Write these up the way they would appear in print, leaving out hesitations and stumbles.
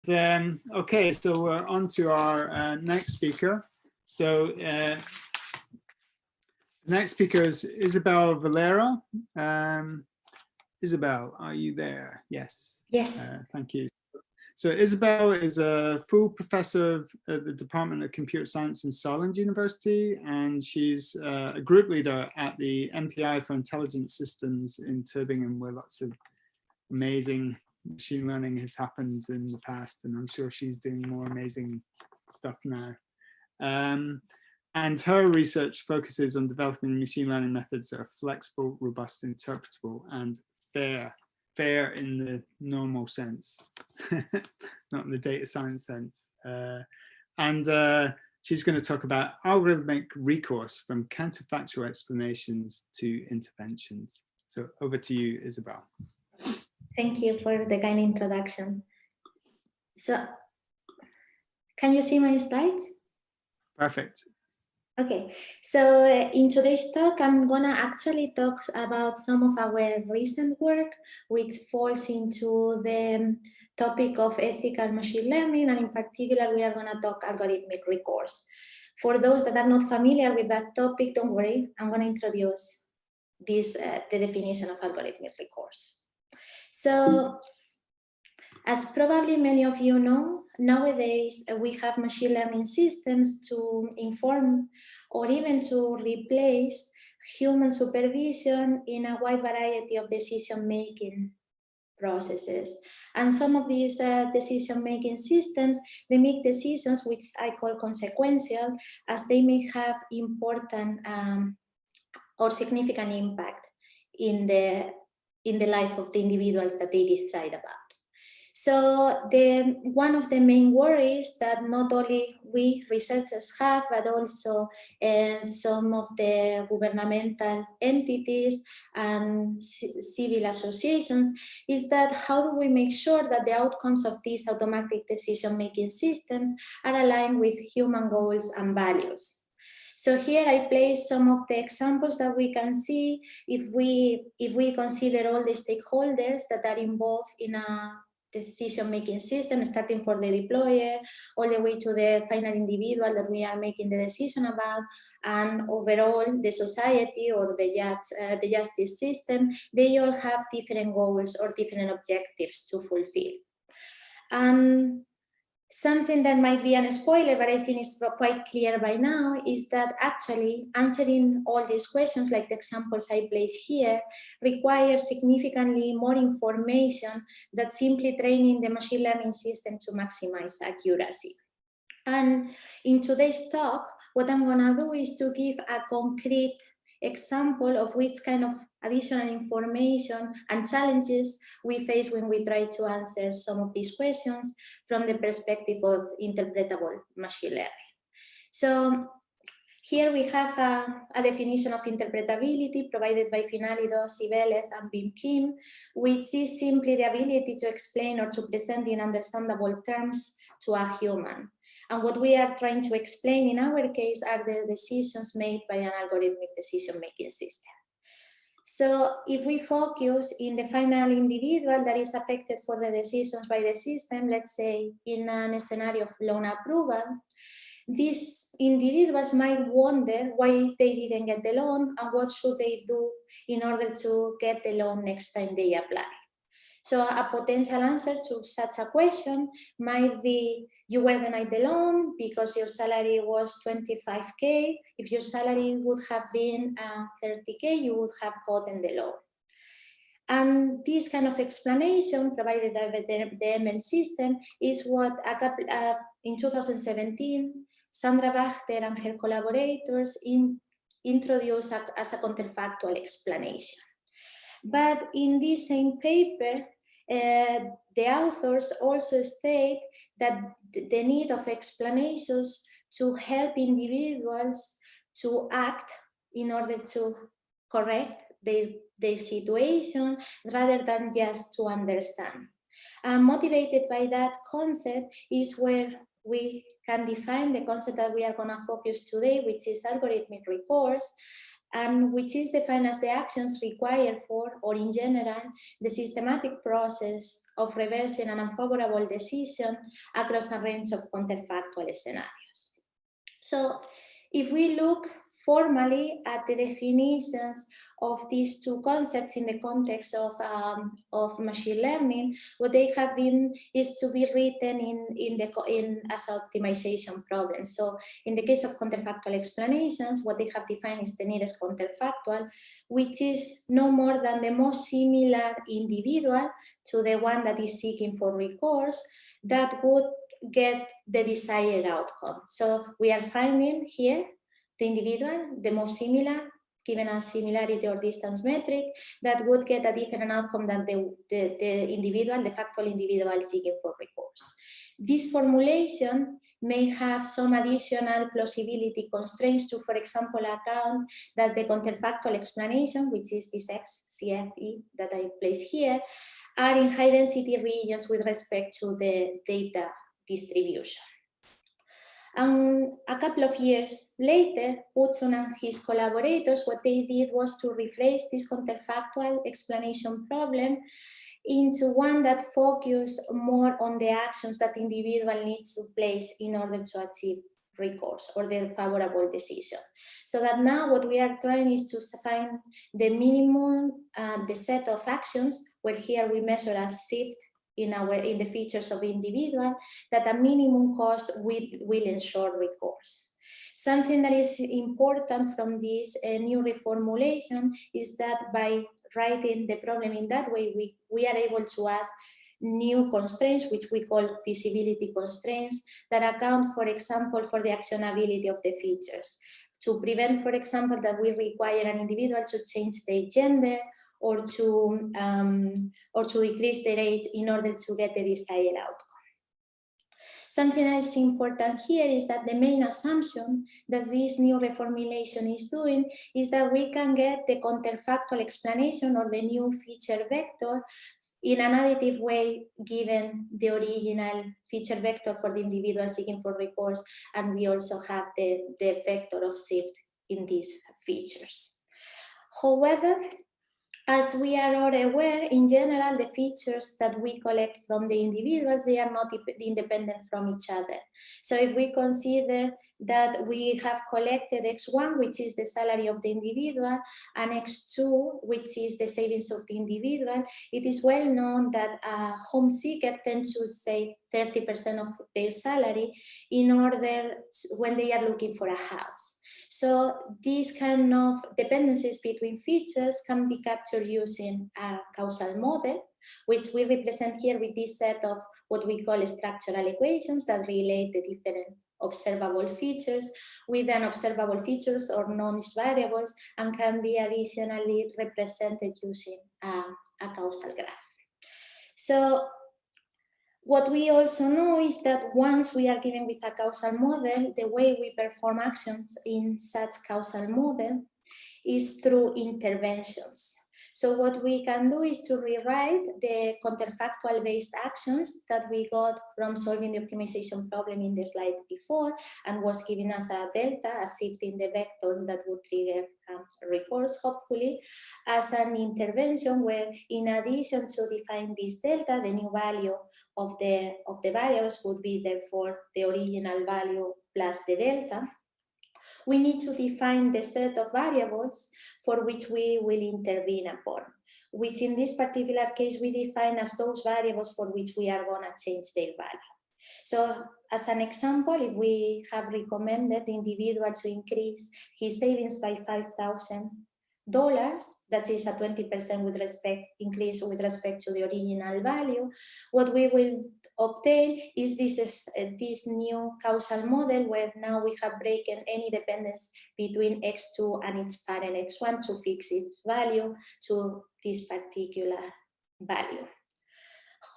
Okay, so we're on to our next speaker. So the next speaker is Isabel Valera. Isabel, are you there? Yes. Yes. Thank you. So Isabel is a full professor at the Department of Computer Science in Solent University, and she's a group leader at the MPI for Intelligent Systems in Tübingen, where lots of amazing machine learning has happened in the past, and I'm sure she's doing more amazing stuff now. And her research focuses on developing machine learning methods that are flexible, robust, interpretable, and fair in the normal sense, not in the data science sense. She's going to talk about algorithmic recourse from counterfactual explanations to interventions. So over to you, Isabel. Thank you for the kind introduction. So, can you see my slides? Perfect. Okay, so in today's talk, I'm gonna actually talk about some of our recent work, which falls into the topic of ethical machine learning, and in particular, we are gonna talk algorithmic recourse. For those that are not familiar with that topic, don't worry, I'm gonna introduce this, the definition of algorithmic recourse. So, as probably many of you know, nowadays we have machine learning systems to inform or even to replace human supervision in a wide variety of decision-making processes. And some of these decision-making systems, they make decisions which I call consequential, as they may have important or significant impact in the life of the individuals that they decide about. So one of the main worries that not only we researchers have, but also some of the governmental entities and civil associations, is that how do we make sure that the outcomes of these automatic decision-making systems are aligned with human goals and values? So here I place some of the examples that we can see if we consider all the stakeholders that are involved in a decision-making system, starting for the deployer, all the way to the final individual that we are making the decision about, and overall the society or the justice system. They all have different goals or different objectives to fulfill. And something that might be a spoiler, but I think is quite clear by now, is that actually answering all these questions, like the examples I place here, requires significantly more information than simply training the machine learning system to maximize accuracy. And in today's talk, what I'm gonna do is to give a concrete example of which kind of additional information and challenges we face when we try to answer some of these questions from the perspective of interpretable machine learning. So here we have a definition of interpretability provided by Finalido, Sibelez, and Bim Kim, which is simply the ability to explain or to present in understandable terms to a human. And what we are trying to explain in our case are the decisions made by an algorithmic decision-making system. So if we focus in the final individual that is affected for the decisions by the system, let's say in a scenario of loan approval, these individuals might wonder why they didn't get the loan and what should they do in order to get the loan next time they apply. So a potential answer to such a question might be, you were denied the loan because your salary was 25K. If your salary would have been 30K, you would have gotten the loan. And this kind of explanation provided by the ML system is what in 2017, Sandra Wachter and her collaborators introduced as a counterfactual explanation. But in this same paper, the authors also state that the need of explanations to help individuals to act in order to correct their situation rather than just to understand. Motivated by that concept is where we can define the concept that we are going to focus today, which is algorithmic recourse. and which is defined as the actions required for, or in general, the systematic process of reversing an unfavorable decision across a range of counterfactual scenarios. So if we look formally at the definitions of these two concepts in the context of machine learning, what they have been is to be written as optimization problems. So in the case of counterfactual explanations, what they have defined is the nearest counterfactual, which is no more than the most similar individual to the one that is seeking for recourse that would get the desired outcome. So we are finding here the individual, the most similar, given a similarity or distance metric, that would get a different outcome than the individual, the factual individual seeking for recourse. This formulation may have some additional plausibility constraints to, for example, account that the counterfactual explanation, which is this XCFE that I place here, are in high density regions with respect to the data distribution. And a couple of years later, Hudson and his collaborators, what they did was to rephrase this counterfactual explanation problem into one that focused more on the actions that the individual needs to place in order to achieve recourse or their favorable decision. So that now what we are trying is to find the minimum, the set of actions, where here we measure as shift in the features of the individual, that a minimum cost will ensure recourse. Something that is important from this new reformulation is that by writing the problem in that way, we are able to add new constraints, which we call feasibility constraints, that account, for example, for the actionability of the features, to prevent, for example, that we require an individual to change their gender or to decrease their age in order to get the desired outcome. Something else important here is that the main assumption that this new reformulation is doing is that we can get the counterfactual explanation or the new feature vector in an additive way, given the original feature vector for the individual seeking for recourse, and we also have the vector of shift in these features. However, as we are all aware, in general, the features that we collect from the individuals, they are not independent from each other. So if we consider that we have collected X1, which is the salary of the individual, and X2, which is the savings of the individual, it is well known that a home seeker tends to save 30% of their salary in order when they are looking for a house. So these kind of dependencies between features can be captured using a causal model, which we represent here with this set of what we call structural equations that relate the different observable features with unobservable features or non-variables, and can be additionally represented using a causal graph. So what we also know is that once we are given with a causal model, the way we perform actions in such causal model is through interventions. So what we can do is to rewrite the counterfactual based actions that we got from solving the optimization problem in the slide before, and was giving us a delta, a shift in the vectors that would trigger recourse, hopefully, as an intervention where, in addition to define this delta, the new value of the variables would be therefore the original value plus the delta. We need to define the set of variables for which we will intervene upon, which in this particular case we define as those variables for which we are going to change their value. So as an example, if we have recommended the individual to increase his savings by $5,000, that is a 20% increase with respect to the original value, what we will obtain is this new causal model where now we have broken any dependence between X2 and its parent X1 to fix its value to this particular value.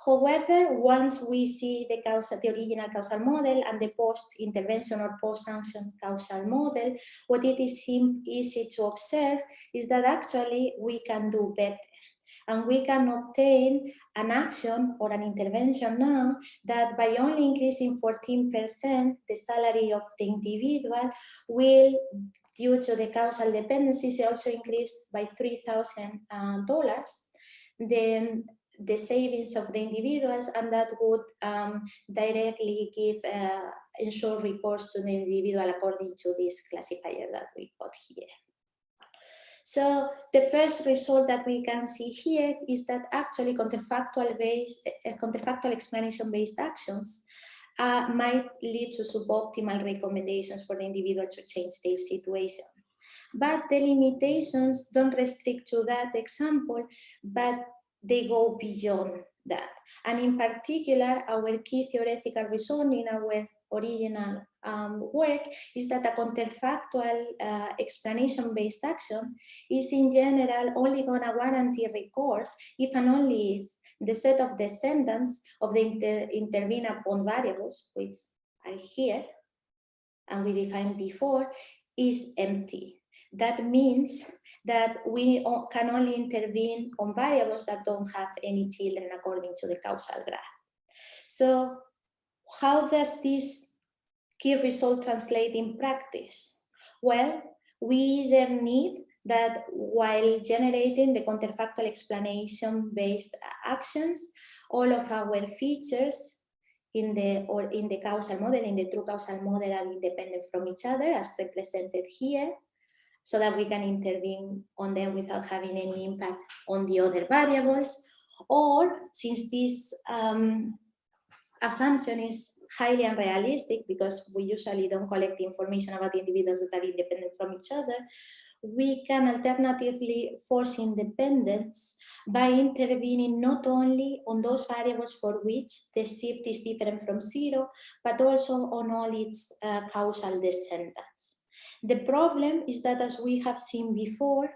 However, once we see the original causal model and the post-intervention or post-action causal model, what it is easy to observe is that actually we can do better. And we can obtain an action or an intervention now that by only increasing 14% the salary of the individual will, due to the causal dependencies, also increased by $3,000 the savings of the individuals, and that would directly ensure recourse to the individual according to this classifier that we got here. So the first result that we can see here is that actually counterfactual explanation-based actions might lead to suboptimal recommendations for the individual to change their situation. But the limitations don't restrict to that example, but they go beyond that. And in particular, our key theoretical result in our original work is that a counterfactual explanation-based action is in general only going to guarantee recourse if and only if the set of descendants of the intervened upon variables, which are here, and we defined before, is empty. That means that we can only intervene on variables that don't have any children according to the causal graph. So how does this key result translate in practice? Well, we either need that while generating the counterfactual explanation-based actions, all of our features in the causal model, in the true causal model, are independent from each other as represented here, so that we can intervene on them without having any impact on the other variables. Or since this assumption is highly unrealistic because we usually don't collect information about individuals that are independent from each other, we can alternatively force independence by intervening not only on those variables for which the shift is different from zero, but also on all its causal descendants. The problem is that, as we have seen before,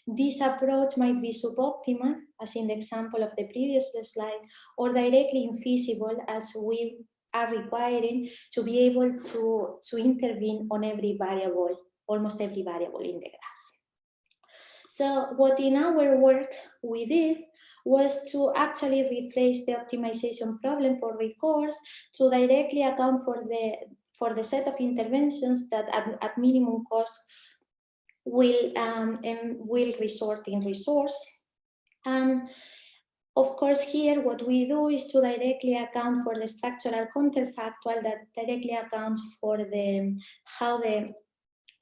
this approach might be suboptimal, as in the example of the previous slide, or directly infeasible, as we are requiring to be able to intervene on every variable, almost every variable in the graph. So what in our work we did was to actually rephrase the optimization problem for recourse to directly account for the set of interventions that at minimum cost will result in resource. And of course, here what we do is to directly account for the structural counterfactual that directly accounts for how the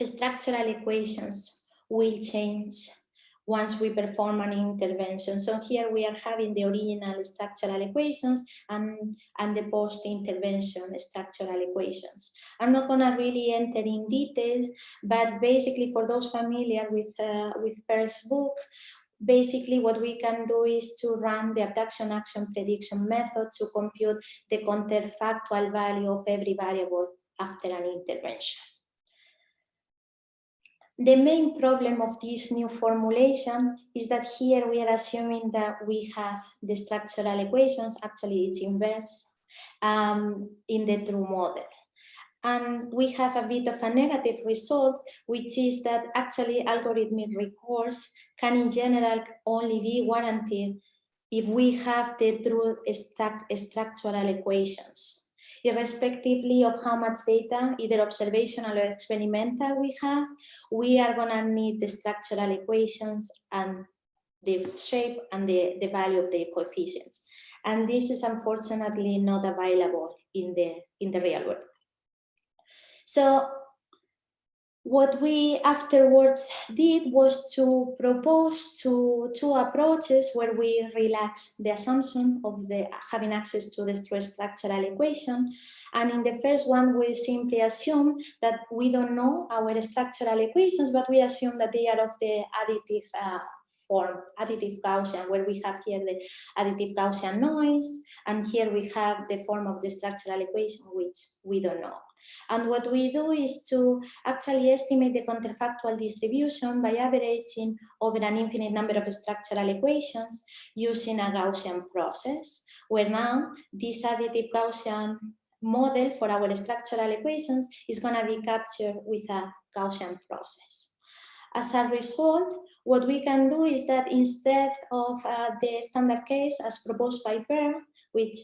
structural equations will change once we perform an intervention. So here we are having the original structural equations and the post-intervention structural equations. I'm not gonna really enter in details, but basically for those familiar with Pearl's book, basically what we can do is to run the abduction action prediction method to compute the counterfactual value of every variable after an intervention. The main problem of this new formulation is that here we are assuming that we have the structural equations, actually it's inverse, in the true model. And we have a bit of a negative result, which is that actually algorithmic recourse can in general only be warranted if we have the true structural equations. Irrespectively of how much data, either observational or experimental we are gonna need the structural equations and the shape and the value of the coefficients. And this is unfortunately not available in the real world. So what we afterwards did was to propose two approaches where we relax the assumption of having access to the structural equation. And in the first one, we simply assume that we don't know our structural equations, but we assume that they are of the additive form, additive Gaussian, where we have here the additive Gaussian noise, and here we have the form of the structural equation, which we don't know. And what we do is to actually estimate the counterfactual distribution by averaging over an infinite number of structural equations using a Gaussian process, where now this additive Gaussian model for our structural equations is going to be captured with a Gaussian process. As a result, what we can do is that instead of the standard case as proposed by Pearl, which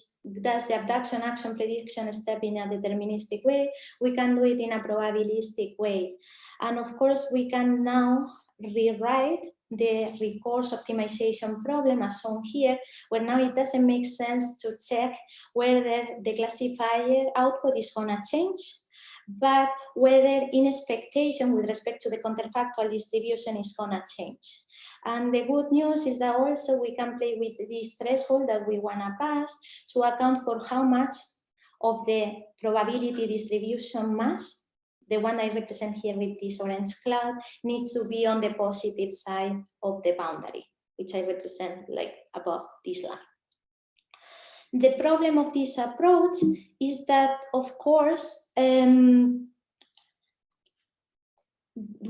does the abduction action prediction step in a deterministic way, we can do it in a probabilistic way. And of course, we can now rewrite the recourse optimization problem as shown here, where now it doesn't make sense to check whether the classifier output is going to change, but whether in expectation with respect to the counterfactual distribution is going to change. And the good news is that also we can play with this threshold that we want to pass to account for how much of the probability distribution mass, the one I represent here with this orange cloud, needs to be on the positive side of the boundary, which I represent like above this line. The problem of this approach is that, of course,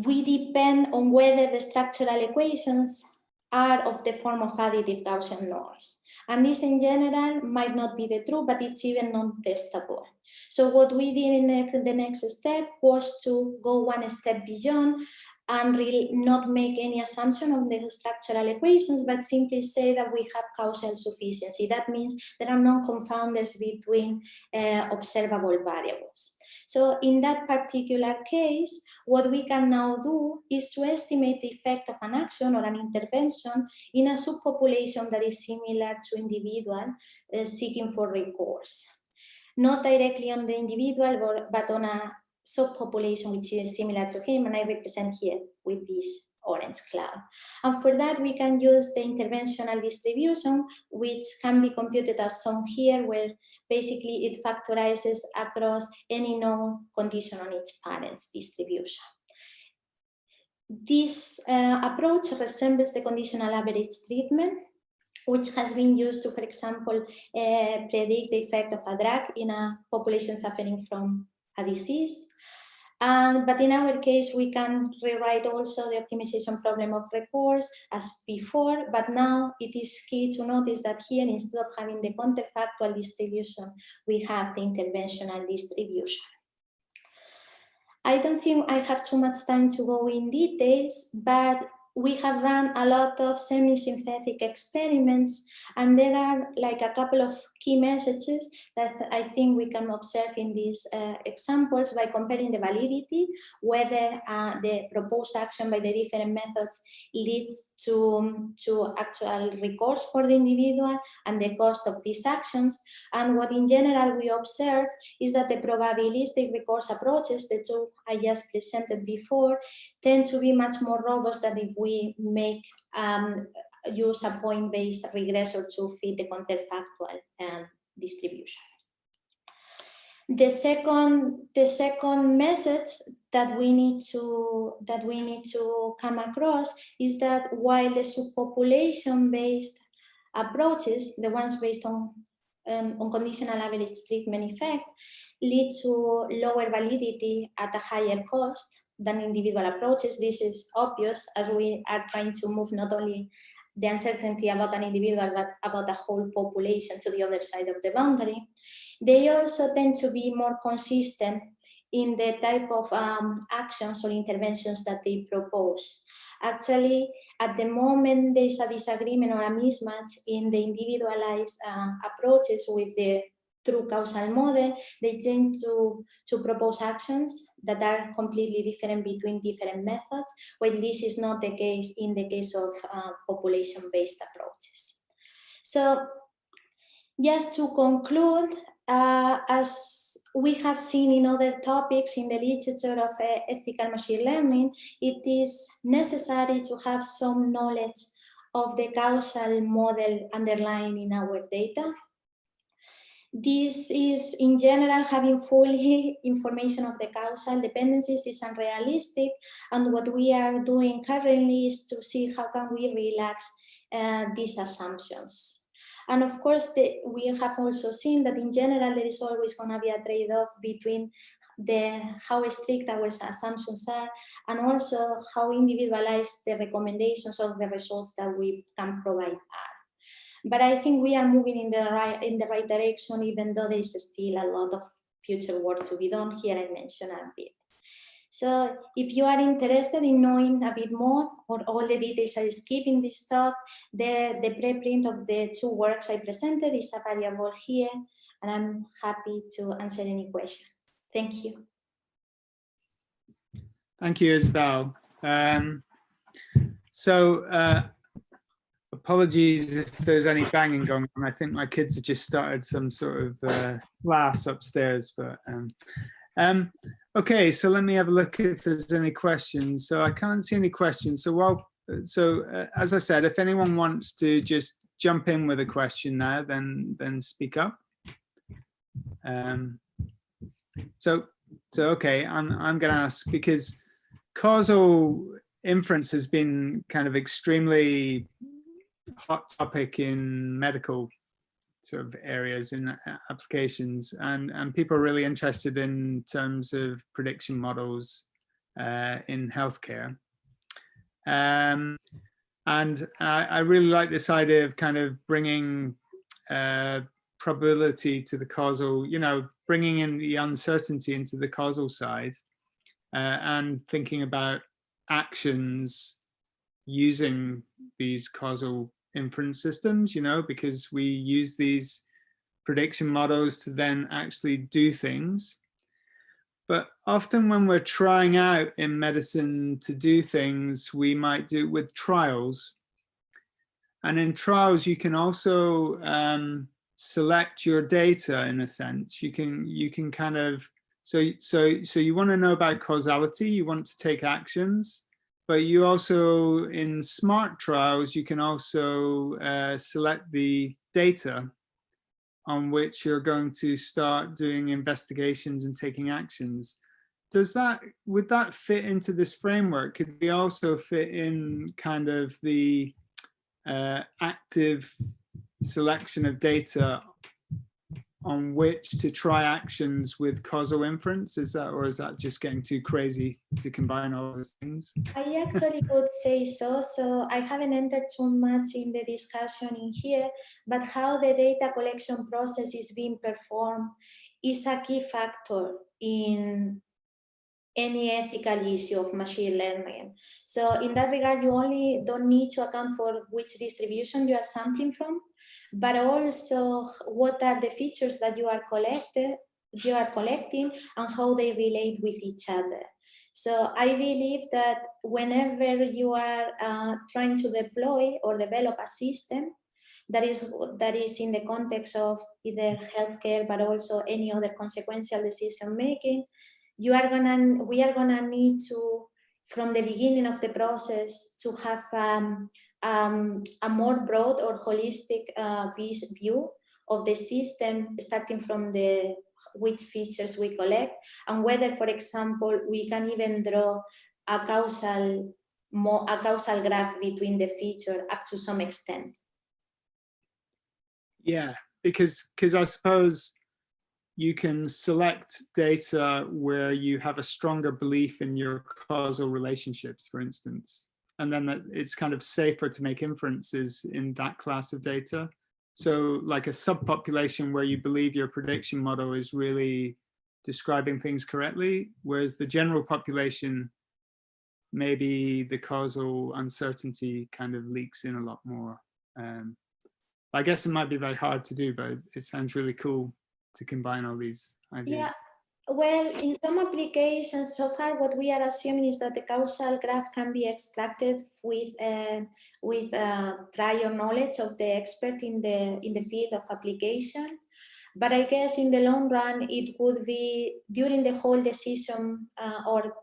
we depend on whether the structural equations are of the form of additive Gaussian norms. And this in general might not be the truth, but it's even non-testable. So what we did in the next step was to go one step beyond and really not make any assumption on the structural equations, but simply say that we have causal sufficiency. That means there are non-confounders between observable variables. So in that particular case, what we can now do is to estimate the effect of an action or an intervention in a subpopulation that is similar to individual seeking for recourse. Not directly on the individual, but on a subpopulation which is similar to him, and I represent here with this orange cloud. And for that, we can use the interventional distribution, which can be computed as shown here, where basically it factorizes across any known condition on its parents distribution. This approach resembles the conditional average treatment, which has been used to, for example, predict the effect of a drug in a population suffering from a disease. But in our case, we can rewrite also the optimization problem of recourse as before, but now it is key to notice that here, instead of having the counterfactual distribution, we have the interventional distribution. I don't think I have too much time to go in details, but we have run a lot of semi-synthetic experiments, and there are like a couple of key messages that I think we can observe in these examples by comparing the validity, whether the proposed action by the different methods leads to actual recourse for the individual and the cost of these actions. And what in general we observe is that the probabilistic recourse approaches, the two I just presented before, tend to be much more robust than if we make use a point-based regressor to fit the counterfactual distribution. The second message that we need to come across is that while the subpopulation-based approaches, the ones based on conditional average treatment effect, lead to lower validity at a higher cost than individual approaches. This is obvious, as we are trying to move not only the uncertainty about an individual, but about a whole population to the other side of the boundary. They also tend to be more consistent in the type of actions or interventions that they propose. Actually, at the moment, there is a disagreement or a mismatch in the individualized approaches with the true causal model. They tend to propose actions that are completely different between different methods, when this is not the case in the case of population-based approaches. So just to conclude, as we have seen in other topics in the literature of ethical machine learning, it is necessary to have some knowledge of the causal model underlying in our data. This is, in general, having fully information of the causal dependencies is unrealistic, and what we are doing currently is to see how can we relax these assumptions. And of course, we have also seen that in general, there is always going to be a trade-off between how strict our assumptions are and also how individualized the recommendations or the results that we can provide are. But I think we are moving in the right direction, even though there is still a lot of future work to be done. Here I mentioned a bit. So if you are interested in knowing a bit more, or all the details I skip in this talk, the preprint of the two works I presented is available here, and I'm happy to answer any question. Thank you. Thank you, Isabel. Apologies if there's any banging going on. I think my kids have just started some sort of class upstairs. But okay, so let me have a look if there's any questions. So I can't see any questions. So as I said, if anyone wants to just jump in with a question now, then speak up. So okay, I'm going to ask, because causal inference has been kind of extremely hot topic in medical sort of areas, in applications, and people are really interested in terms of prediction models in healthcare. And I really like this idea of kind of bringing probability to the causal, bringing in the uncertainty into the causal side, and thinking about actions using these causal inference systems, because we use these prediction models to then actually do things. But often when we're trying out in medicine to do things, we might do it with trials. And in trials, you can also select your data in a sense. You can kind of, so you want to know about causality, you want to take actions, but you also, in smart trials, you can also select the data on which you're going to start doing investigations and taking actions. Would that fit into this framework? Could we also fit in kind of the active selection of data on which to try actions with causal inference? Or is that just getting too crazy to combine all those things? I actually would say so. So I haven't entered too much in the discussion in here, but how the data collection process is being performed is a key factor in any ethical issue of machine learning. So in that regard, you only don't need to account for which distribution you are sampling from, but also what are the features that you are collecting and how they relate with each other. So I believe that whenever you are trying to deploy or develop a system that is in the context of either healthcare, but also any other consequential decision making, we are gonna need to, from the beginning of the process, to have a more broad or holistic view of the system, starting from which features we collect, and whether, for example, we can even draw a causal graph between the feature up to some extent. Yeah, because I suppose you can select data where you have a stronger belief in your causal relationships, for instance, and then it's kind of safer to make inferences in that class of data. So like a subpopulation where you believe your prediction model is really describing things correctly, whereas the general population, maybe the causal uncertainty kind of leaks in a lot more. I guess it might be very hard to do, but it sounds really cool to combine all these ideas. Yeah, well, in some applications so far, what we are assuming is that the causal graph can be extracted with prior knowledge of the expert in the field of application. But I guess in the long run, it would be during the whole decision or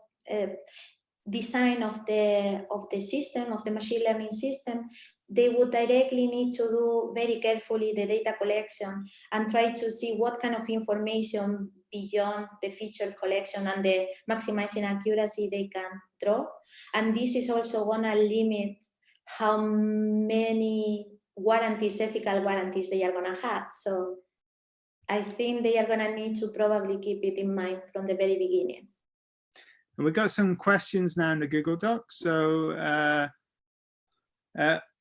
design of the system, of the machine learning system, they would directly need to do very carefully the data collection and try to see what kind of information beyond the feature collection and the maximizing accuracy they can draw. And this is also gonna limit how many ethical warranties they are gonna have. So I think they are gonna need to probably keep it in mind from the very beginning. And we've got some questions now in the Google Doc. So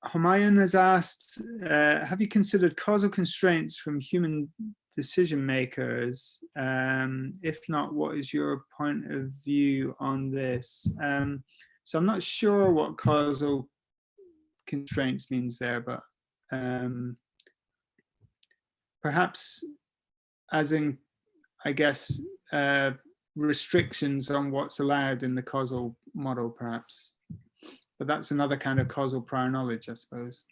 Humayun has asked, have you considered causal constraints from human decision makers? If not, what is your point of view on this? So I'm not sure what causal constraints means there, but perhaps as in, I guess, restrictions on what's allowed in the causal model, perhaps. But that's another kind of causal prior knowledge, I suppose.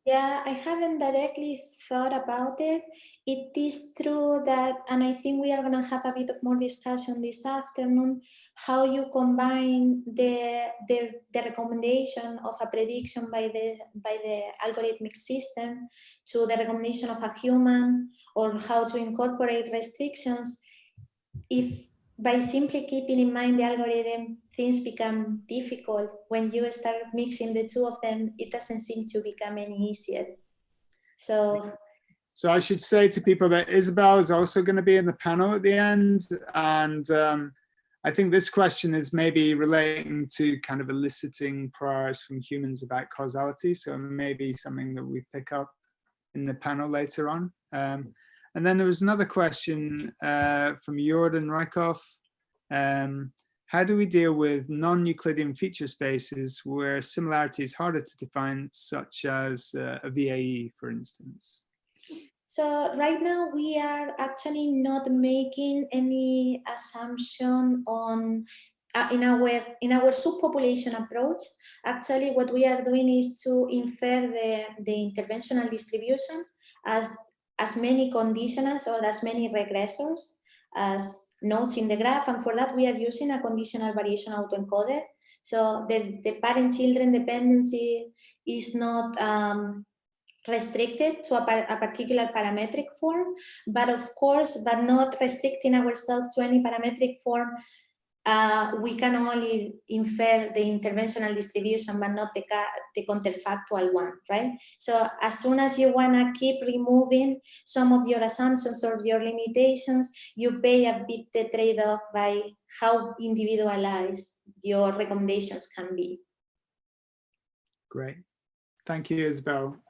Yeah, I haven't directly thought about it. It is true that, and I think we are going to have a bit of more discussion this afternoon, how you combine the recommendation of a prediction by the algorithmic system to the recommendation of a human, or how to incorporate restrictions. If by simply keeping in mind the algorithm, things become difficult. When you start mixing the two of them, it doesn't seem to become any easier. So I should say to people that Isabel is also going to be in the panel at the end. And I think this question is maybe relating to kind of eliciting priors from humans about causality. So maybe something that we pick up in the panel later on. And then there was another question from Jordan Rykhoff. How do we deal with non-Euclidean feature spaces where similarity is harder to define, such as a VAE, for instance? So right now we are actually not making any assumption on in our subpopulation approach. Actually, what we are doing is to infer the interventional distribution as many conditionals or as many regressors as nodes in the graph, and for that we are using a conditional variation autoencoder. So the parent-children dependency is not restricted to a particular parametric form, but of course, but not restricting ourselves to any parametric form, we can only infer the interventional distribution, but not the counterfactual one, right? So as soon as you want to keep removing some of your assumptions or your limitations, you pay a bit the trade-off by how individualized your recommendations can be. Great. Thank you, Isabel.